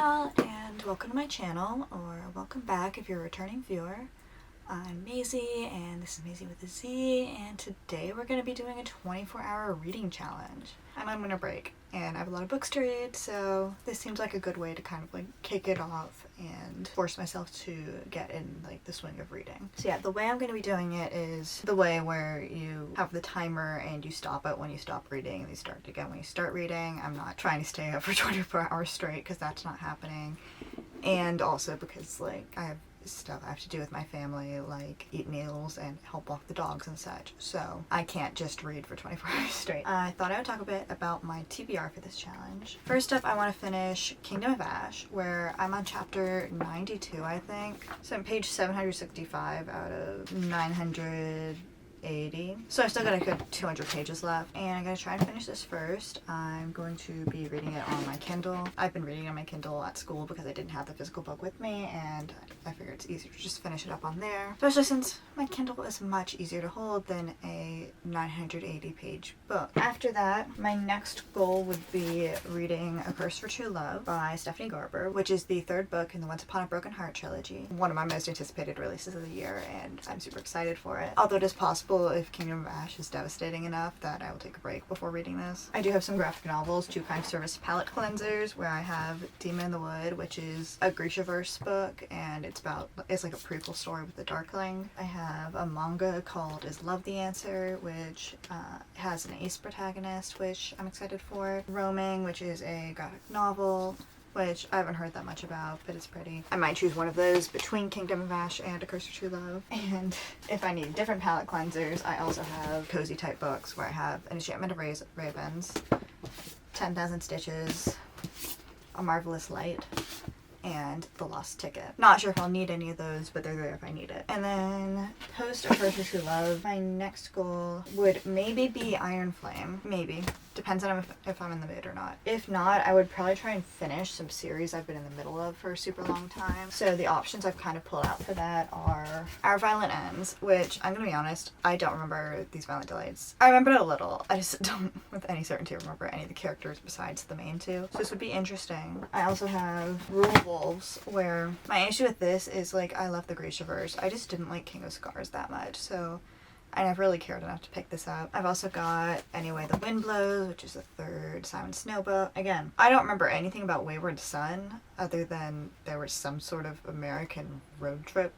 y'all, and welcome to my channel, or welcome back if you're a returning viewer. I'm Maisie, and this is Maisie with a Z, and today we're going to be doing a 24-hour reading challenge. I'm on winter break, and I have a lot of books to read, so this seems like a good way to kind of like kick it off and force myself to get in like the swing of reading. So yeah, the way I'm going to be doing it is the way where you have the timer and you stop it when you stop reading and you start again when you start reading. I'm not trying to stay up for 24 hours straight because that's not happening, and also because like I have stuff I have to do with my family, like eat meals and help walk the dogs and such, so I can't just read for 24 hours straight. I thought I would talk a bit about my TBR for this challenge. First up, I want to finish Kingdom of Ash, where I'm on chapter 92, I think. So I'm page 765 out of 980. So I've still got a good 200 pages left, and I'm going to try and finish this first. I'm going to be reading it on my Kindle. I've been reading on my Kindle at school because I didn't have the physical book with me, and I figured it's easier to just finish it up on there, especially since my Kindle is much easier to hold than a 980 page book. After that, my next goal would be reading A Curse for True Love by Stephanie Garber, which is the third book in the Once Upon a Broken Heart trilogy. One of my most anticipated releases of the year, and I'm super excited for it. Although it is possible if Kingdom of Ash is devastating enough that I will take a break before reading this. I do have some graphic novels, two kind service palette cleansers, where I have Demon in the Wood, which is a Grishaverse book, and it's like a prequel story with the Darkling. I have a manga called Is Love the Answer, which has an ace protagonist, which I'm excited for. Roaming, which is a graphic novel, which I haven't heard that much about, but it's pretty. I might choose one of those between Kingdom of Ash and A Curse for True Love. And if I need different palette cleansers, I also have cozy type books where I have An Enchantment of Ravens, 10,000 Stitches, A Marvelous Light, and The Lost Ticket. Not sure if I'll need any of those, but they're there if I need it. And then post A Curse for True Love, my next goal would maybe be Iron Flame. Maybe. Depends on if I'm in the mood or not. If not, I would probably try and finish some series I've been in the middle of for a super long time. So the options I've kind of pulled out for that are Our Violent Ends, which I'm gonna be honest, I don't remember These Violent Delights. I remember it a little. I just don't with any certainty remember any of the characters besides the main two. So this would be interesting. I also have Rule of Wolves, where my issue with this is like I love the Grishaverse. I just didn't like King of Scars that much, so I never really cared enough to pick this up. I've also got Anyway the Wind Blows, which is the third Simon Snow book. Again, I don't remember anything about Wayward Son other than there was some sort of American road trip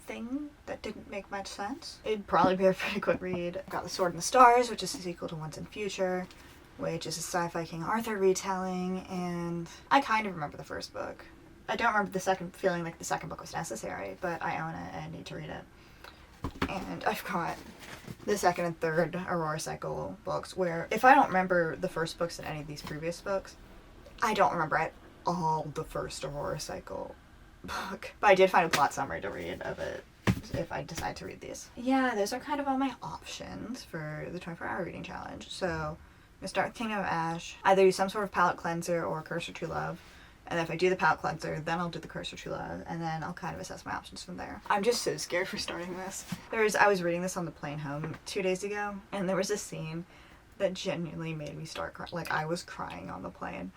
thing that didn't make much sense. It'd probably be a pretty quick read. I've got The Sword in the Stars, which is a sequel to Once and Future, which is a sci-fi King Arthur retelling, and I kind of remember the first book. I don't remember the second, feeling like the second book was necessary, but I own it and need to read it. And I've got the second and third Aurora Cycle books, where if I don't remember the first books in any of these previous books, I don't remember at all the first Aurora Cycle book. But I did find a plot summary to read of it if I decide to read these. Yeah, those are kind of all my options for the 24-hour reading challenge. So I'm going to start with Kingdom of Ash, either use some sort of palette cleanser or Curse for True Love. And if I do the palette cleanser, then I'll do the Curse for True Love, and then I'll kind of assess my options from there. I'm just so scared for starting this. I was reading this on the plane home 2 days ago, and there was a scene that genuinely made me start crying. Like, I was crying on the plane,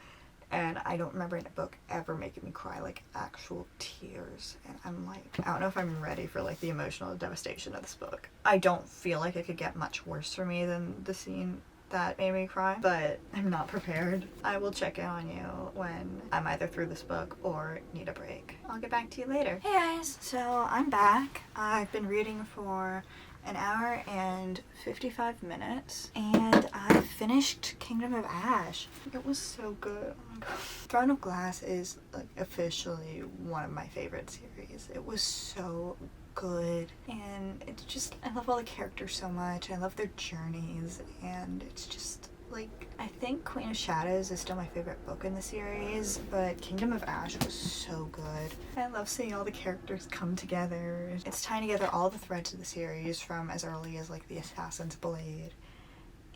and I don't remember in a book ever making me cry, like, actual tears. And I'm like, I don't know if I'm ready for, like, the emotional devastation of this book. I don't feel like it could get much worse for me than the scene that made me cry, but I'm not prepared. I will check in on you when I'm either through this book or need a break. I'll get back to you later. Hey guys, so I'm back. I've been reading for an hour and 55 minutes, and I finished Kingdom of Ash. It was so good. Oh my god. Throne of Glass is like officially one of my favorite series. It was so good, and it's just, I love all the characters so much. I love their journeys, and it's just like, I think Queen of Shadows is still my favorite book in the series, but Kingdom of Ash was so good. I love seeing all the characters come together. It's tying together all the threads of the series from as early as like the Assassin's Blade,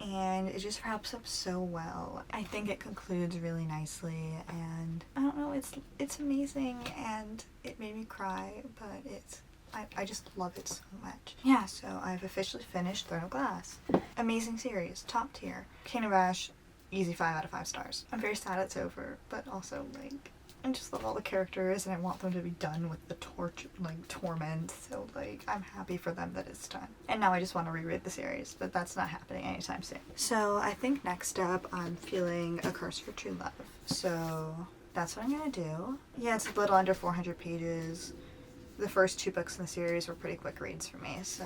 and it just wraps up so well. I think it concludes really nicely, and I don't know, it's amazing, and it made me cry, but I just love it so much. Yeah, so I've officially finished Throne of Glass. Amazing series, top tier. Kingdom of Ash, easy 5 out of 5 stars. I'm very sad it's over, but also like, I just love all the characters and I want them to be done with the torment, so like I'm happy for them that it's done. And now I just want to reread the series, but that's not happening anytime soon. So I think next up I'm feeling A Curse for True Love. So that's what I'm gonna do. Yeah, it's a little under 400 pages. The first 2 books in the series were pretty quick reads for me, so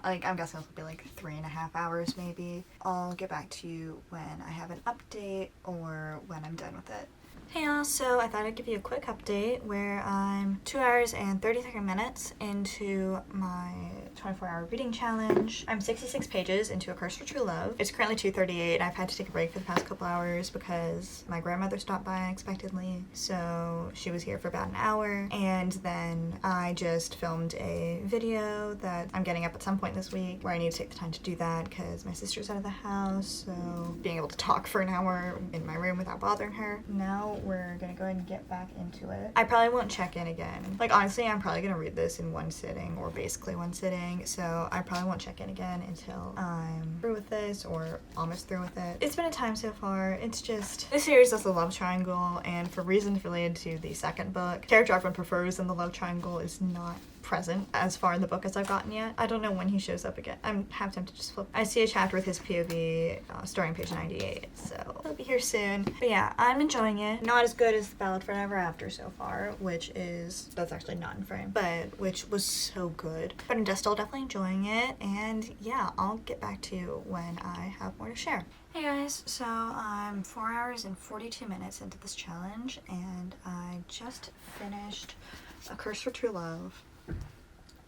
like I'm guessing it'll be like 3.5 hours maybe. I'll get back to you when I have an update or when I'm done with it. Hey y'all, so I thought I'd give you a quick update where I'm 2 hours and 33 minutes into my 24-hour reading challenge. I'm 66 pages into A Curse for True Love. It's currently 2:38. I've had to take a break for the past couple hours because my grandmother stopped by unexpectedly, so she was here for about an hour, and then I just filmed a video that I'm getting up at some point this week where I need to take the time to do that because my sister's out of the house, so being able to talk for an hour in my room without bothering her. Now we're gonna go ahead and get back into it. I probably won't check in again. Like honestly, I'm probably gonna read this in one sitting or basically one sitting, so I probably won't check in again until I'm through with this or almost through with it. It's been a time so far. It's just, this series is a love triangle, and for reasons related to the second book, character everyone prefers in the love triangle is not present as far in the book as I've gotten yet. I don't know when he shows up again. I'm half tempted to just flip. I see a chapter with his POV starting page 98, so he'll be here soon. But yeah, I'm enjoying it. Not as good as the Ballad for Never After so far, that's actually not in frame, but which was so good. But I'm just still definitely enjoying it, and yeah, I'll get back to you when I have more to share. Hey guys, so I'm 4 hours and 42 minutes into this challenge, and I just finished A Curse for True Love.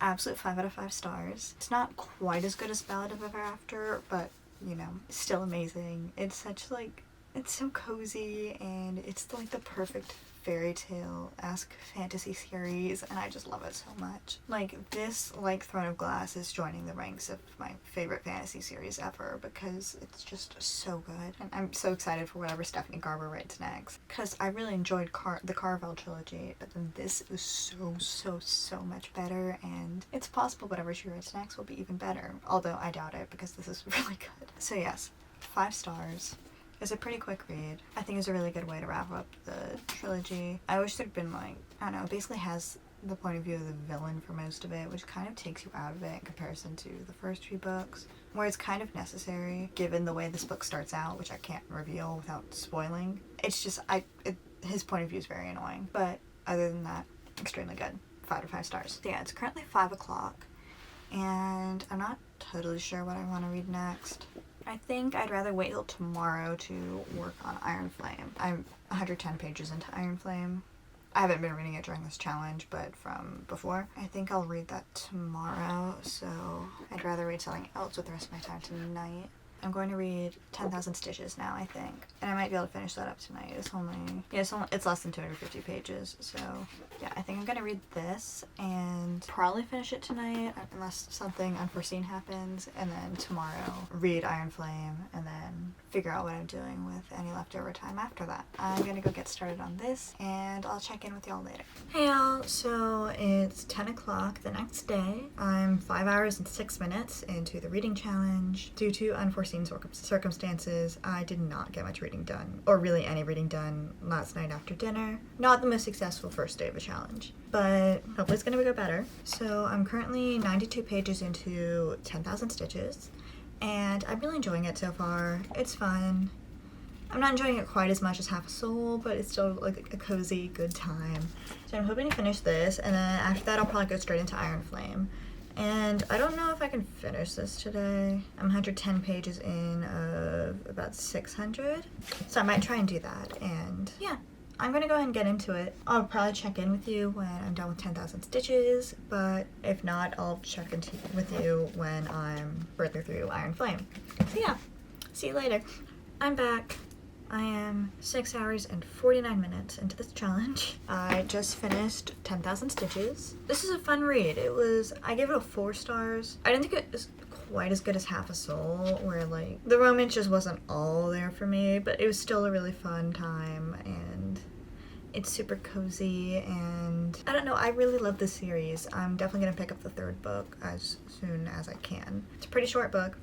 Absolute 5 out of 5 stars. It's not quite as good as Ballad of Ever After, but you know, still amazing. It's such like, it's so cozy, and it's like the perfect fairy tale-esque fantasy series, and I just love it so much. Like this, like Throne of Glass is joining the ranks of my favorite fantasy series ever because it's just so good. And I'm so excited for whatever Stephanie Garber writes next because I really enjoyed the Carvel trilogy, but then this is so much better, and it's possible whatever she writes next will be even better, although I doubt it because this is really good. So yes, 5 stars. It's a pretty quick read. I think it's a really good way to wrap up the trilogy. I wish there'd been like, I don't know, it basically has the point of view of the villain for most of it, which kind of takes you out of it in comparison to the first 3 books, where it's kind of necessary given the way this book starts out, which I can't reveal without spoiling. It's just, his point of view is very annoying, but other than that, extremely good. 5 out of 5 stars. So yeah, it's currently 5 o'clock, and I'm not totally sure what I want to read next. I think I'd rather wait till tomorrow to work on Iron Flame. I'm 110 pages into Iron Flame. I haven't been reading it during this challenge, but from before. I think I'll read that tomorrow, so I'd rather read something else with the rest of my time tonight. I'm going to read 10,000 Stitches now, I think. And I might be able to finish that up tonight. It's less than 250 pages, so yeah, I think I'm going to read this and probably finish it tonight unless something unforeseen happens, and then tomorrow read Iron Flame and then figure out what I'm doing with any leftover time after that. I'm going to go get started on this, and I'll check in with y'all later. Hey y'all, so it's 10 o'clock the next day. I'm 5 hours and 6 minutes into the reading challenge. Due to unforeseen circumstances, I did not get much reading done, or really any reading done last night after dinner. Not the most successful first day of a challenge, but hopefully it's gonna go better. So I'm currently 92 pages into 10,000 Stitches, and I'm really enjoying it so far. It's fun. I'm not enjoying it quite as much as Half a Soul, but it's still like a cozy, good time. So I'm hoping to finish this, and then after that I'll probably go straight into Iron Flame. And I don't know if I can finish this today. I'm 110 pages in of about 600, so I might try and do that. And yeah, I'm gonna go ahead and get into it. I'll probably check in with you when I'm done with 10,000 Stitches, but if not, I'll check with you when I'm further through Iron Flame. So yeah, see you later. I'm back. I am 6 hours and 49 minutes into this challenge. I just finished 10,000 Stitches. This is a fun read. I gave it a 4 stars. I didn't think it was quite as good as Half a Soul, where like the romance just wasn't all there for me, but it was still a really fun time, and it's super cozy, and I don't know, I really love this series. I'm definitely gonna pick up the 3rd book as soon as I can. It's a pretty short book.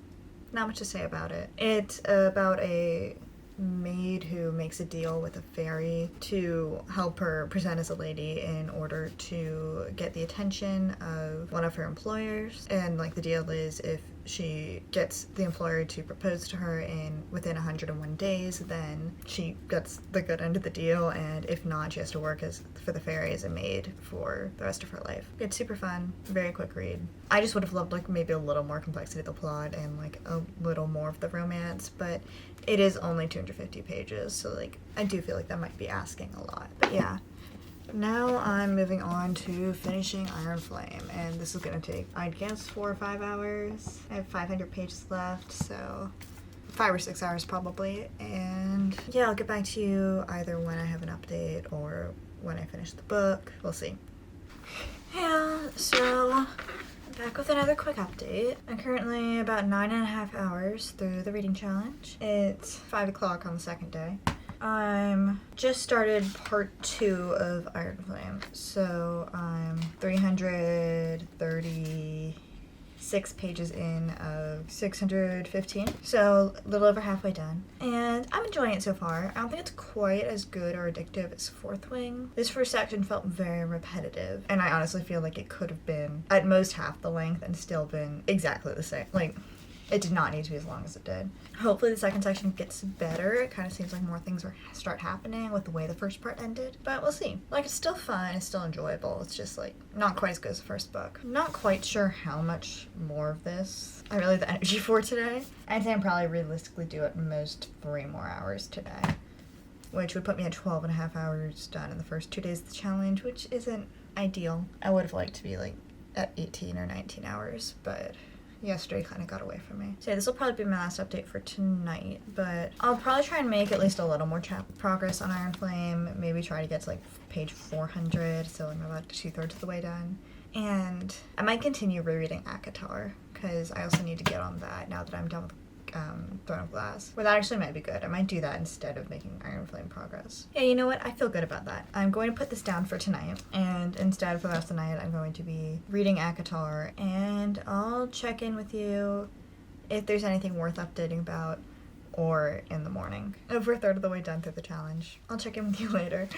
Not much to say about it. It's about a maid who makes a deal with a fairy to help her present as a lady in order to get the attention of one of her employers. And like the deal is, if she gets the employer to propose to her within 101 days, then she gets the good end of the deal, and if not, she has to work for the fairy as a maid for the rest of her life. It's super fun, very quick read. I just would have loved like maybe a little more complexity of the plot and like a little more of the romance, but it is only 250 pages, so like I do feel like that might be asking a lot. But yeah. Now I'm moving on to finishing Iron Flame, and this is going to take, I guess, 4 or 5 hours. I have 500 pages left, so 5 or 6 hours probably. And yeah, I'll get back to you either when I have an update or when I finish the book. We'll see. Yeah, so back with another quick update. I'm currently about 9.5 hours through the reading challenge. It's 5 o'clock on the second day. I'm just started part 2 of Iron Flame, so I'm 336 pages in of 615, so a little over halfway done, and I'm enjoying it so far. I don't think it's quite as good or addictive as Fourth Wing. This first section felt very repetitive, and I honestly feel like it could have been at most half the length and still been exactly the same. Like, it did not need to be as long as it did. Hopefully the second section gets better. It kind of seems like more things start happening with the way the first part ended. But we'll see. Like, it's still fun. It's still enjoyable. It's just, like, not quite as good as the first book. I'm not quite sure how much more of this I really have the energy for today. I'd say I'm probably realistically do at most 3 more hours today, which would put me at 12.5 hours done in the first 2 days of the challenge, which isn't ideal. I would have liked to be, like, at 18 or 19 hours, but yesterday kind of got away from me. So yeah, this will probably be my last update for tonight, but I'll probably try and make at least a little more progress on Iron Flame. Maybe try to get to like page 400, so I'm about 2/3 of the way done. And I might continue rereading ACOTAR, because I also need to get on that now that I'm done with Throne of Glass. Well, that actually might be good. I might do that instead of making Iron Flame progress. Yeah, you know what? I feel good about that. I'm going to put this down for tonight, and instead for the rest of the night, I'm going to be reading ACOTAR, and I'll check in with you if there's anything worth updating about, or in the morning. Over 1/3 of the way done through the challenge. I'll check in with you later.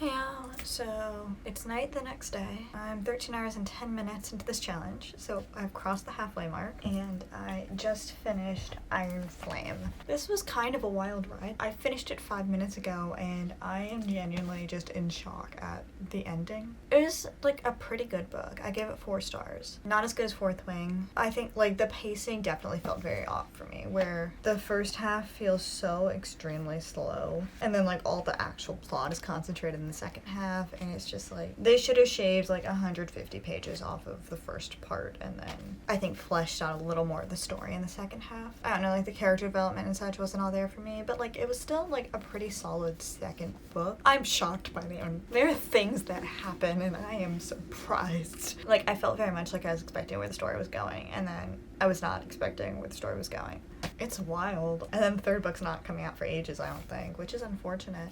Yeah, so it's night the next day. I'm 13 hours and 10 minutes into this challenge, so I've crossed the halfway mark, and I just finished Iron Flame. This was kind of a wild ride. I finished it 5 minutes ago, and I am genuinely just in shock at the ending. It was like a pretty good book. I gave it 4 stars. Not as good as Fourth Wing. I think like the pacing definitely felt very off for me, where the first half feels so extremely slow, and then like all the actual plot is concentrated in the second half, and it's just like they should have shaved like 150 pages off of the first part, and then I think fleshed out a little more of the story in the second half. I don't know, like the character development and such wasn't all there for me, but like it was still like a pretty solid second book. I'm shocked by the end. There are things that happen, and I am surprised. Like I felt very much like I was expecting where the story was going, and then I was not expecting where the story was going. It's wild. And then the third book's not coming out for ages, I don't think, which is unfortunate,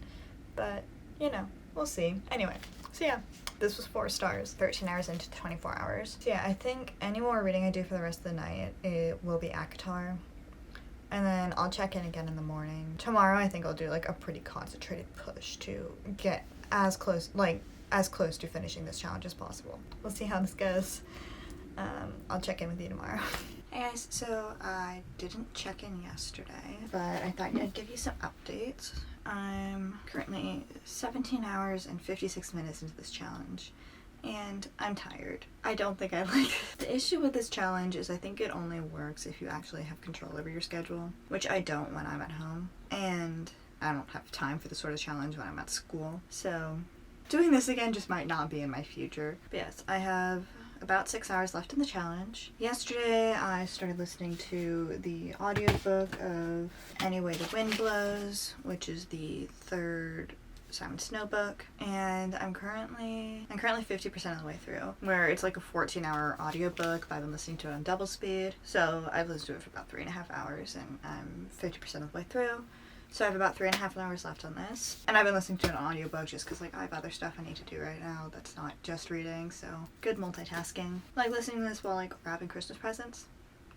but you know, we'll see. Anyway, so yeah, this was 4 stars, 13 hours into 24 hours. So yeah, I think any more reading I do for the rest of the night, it will be ACOTAR. And then I'll check in again in the morning. Tomorrow I think I'll do like a pretty concentrated push to get as close to finishing this challenge as possible. We'll see how this goes. I'll check in with you tomorrow. Hey guys, so I didn't check in yesterday, but I thought I'd give you some updates. I'm currently 17 hours and 56 minutes into this challenge, and I'm tired. I don't think I like it. The issue with this challenge is I think it only works if you actually have control over your schedule, which I don't when I'm at home, and I don't have time for this sort of challenge when I'm at school, so doing this again just might not be in my future. But yes, I have about 6 hours left in the challenge. Yesterday, I started listening to the audiobook of Any Way the Wind Blows, which is the 3rd Simon Snow book, and I'm currently 50% of the way through, where it's like a 14-hour audiobook, but I've been listening to it on double speed, so I've listened to it for about 3.5 hours, and I'm 50% of the way through. So I have about 3.5 hours left on this. And I've been listening to an audiobook just because like I have other stuff I need to do right now that's not just reading, so good multitasking. Like listening to this while like wrapping Christmas presents.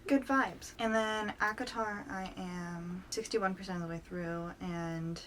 good vibes. And then ACOTAR, I am 61% of the way through, and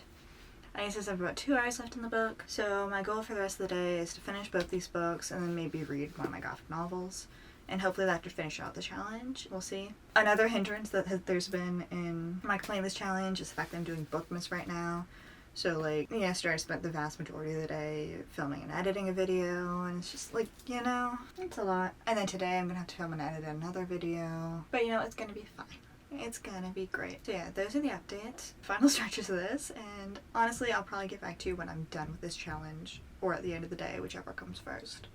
I just have about 2 hours left in the book. So my goal for the rest of the day is to finish both these books and then maybe read one of my graphic novels. And hopefully that could finish out the challenge. We'll see. Another hindrance that there's been in my completing this challenge is the fact that I'm doing bookmas right now. So, like, yesterday I spent the vast majority of the day filming and editing a video, and it's just, like, you know, it's a lot. And then today I'm gonna have to film and edit another video. But, you know, it's gonna be fine. It's gonna be great. So yeah, those are the updates. Final stretches of this, and honestly, I'll probably get back to you when I'm done with this challenge, or at the end of the day, whichever comes first.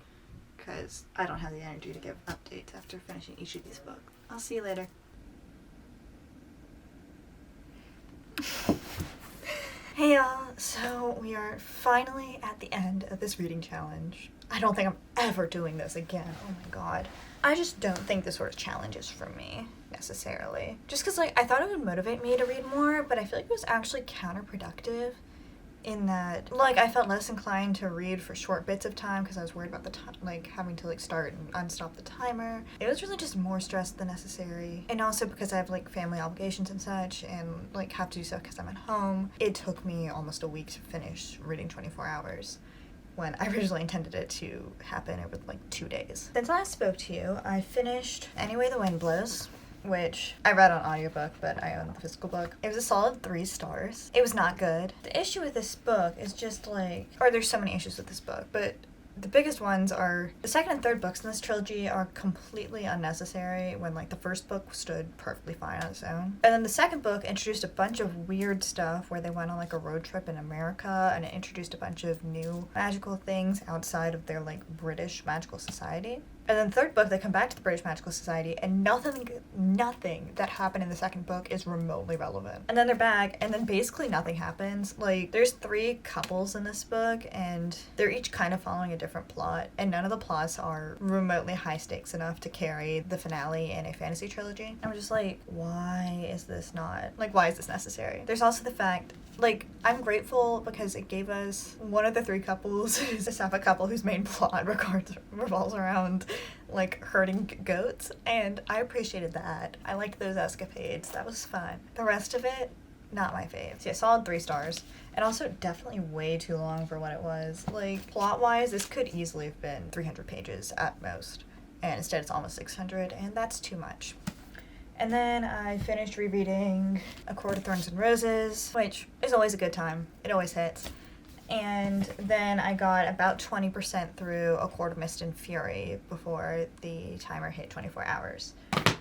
Because I don't have the energy to give updates after finishing each of these books. I'll see you later. Hey y'all, so we are finally at the end of this reading challenge. I don't think I'm ever doing this again, oh my god. I just don't think this sort of challenge is for me, necessarily. Just because, like, I thought it would motivate me to read more, but I feel like it was actually counterproductive in that, like, I felt less inclined to read for short bits of time because I was worried about the time, like, having to, like, start and unstop the timer. It was really just more stress than necessary. And also because I have, like, family obligations and such, and, like, have to do stuff because I'm at home. It took me almost a week to finish reading 24 hours. When I originally intended it to happen over, like, 2 days. Since I last spoke to you, I finished Any Way the Wind Blows, which I read on audiobook, but I own the physical book. It was a solid 3 stars. It was not good. The issue with this book is just, like, or there's so many issues with this book, but the biggest ones are the second and third books in this trilogy are completely unnecessary when, like, the first book stood perfectly fine on its own. And then the second book introduced a bunch of weird stuff where they went on, like, a road trip in America, and it introduced a bunch of new magical things outside of their, like, British magical society. And then the third book, they come back to the British Magical Society, and nothing that happened in the second book is remotely relevant. And then they're back, and then basically nothing happens. Like, there's 3 couples in this book, and they're each kind of following a different plot, and none of the plots are remotely high stakes enough to carry the finale in a fantasy trilogy. I'm just like, why is this necessary? There's also the fact, like, I'm grateful because it gave us one of the 3 couples is a sapphic couple whose main plot revolves around, like, herding goats, and I appreciated that. I liked those escapades. That was fun. The rest of it, not my fave. So yeah, solid 3 stars. And also definitely way too long for what it was. Like, plot-wise, this could easily have been 300 pages at most, and instead it's almost 600, and that's too much. And then I finished rereading A Court of Thorns and Roses, which is always a good time. It always hits. And then I got about 20% through A Court of Mist and Fury before the timer hit 24 hours.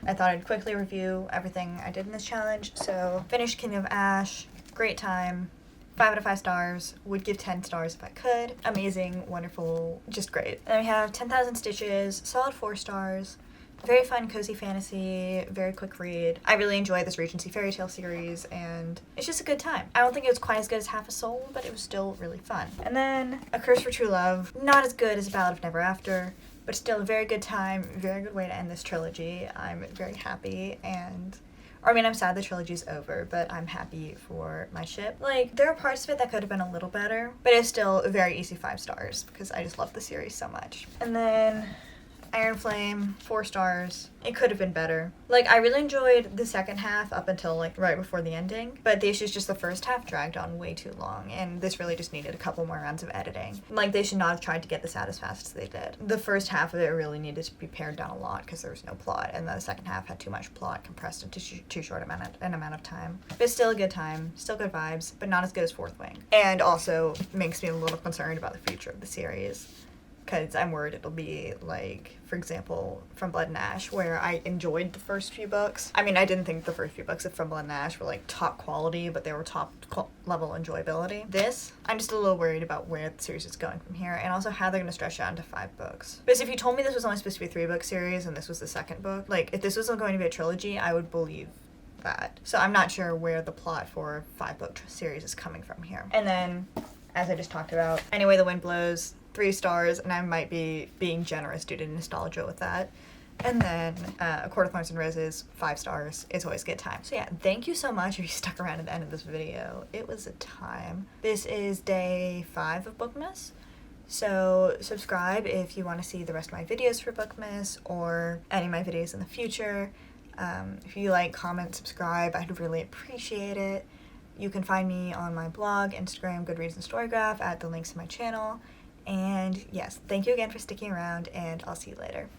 I thought I'd quickly review everything I did in this challenge. So, finished Kingdom of Ash, great time, 5 out of 5 stars, would give 10 stars if I could. Amazing, wonderful, just great. Then we have 10,000 Stitches, solid 4 stars. Very fun, cozy fantasy, very quick read. I really enjoy this Regency fairy tale series, and it's just a good time. I don't think it was quite as good as Half a Soul, but it was still really fun. And then A Curse for True Love, not as good as A Ballad of Never After, but still a very good time, very good way to end this trilogy. I'm very happy, and I'm sad the trilogy's over, but I'm happy for my ship. Like, there are parts of it that could have been a little better, but it's still a very easy 5 stars, because I just love the series so much. And then Iron Flame, 4 stars. It could have been better. Like, I really enjoyed the second half up until, like, right before the ending, but the issue is just the first half dragged on way too long, and this really just needed a couple more rounds of editing. Like, they should not have tried to get this out as fast as they did. The first half of it really needed to be pared down a lot because there was no plot, and the second half had too much plot compressed into too short an amount of time. But it's still a good time, still good vibes, but not as good as Fourth Wing. And also makes me a little concerned about the future of the series, because I'm worried it'll be like, for example, From Blood and Ash, where I enjoyed the first few books. I mean, I didn't think the first few books of From Blood and Ash were, like, top quality, but they were top level enjoyability. This, I'm just a little worried about where the series is going from here, and also how they're going to stretch it out into 5 books. Because if you told me this was only supposed to be a 3-book series, and this was the second book, like, if this wasn't going to be a trilogy, I would believe that. So I'm not sure where the plot for a 5-book series is coming from here. And then, as I just talked about, Any Way the Wind Blows, 3 stars, and I might be being generous due to nostalgia with that. And then A Court of Thorns and Roses, 5 stars. It's always a good time. So yeah, thank you so much if you stuck around at the end of this video. It was a time. This is day 5 of Bookmas. So subscribe if you want to see the rest of my videos for Bookmas or any of my videos in the future. If you like, comment, subscribe, I'd really appreciate it. You can find me on my blog, Instagram, Goodreads, and Storygraph at the links to my channel. And yes, thank you again for sticking around, and I'll see you later.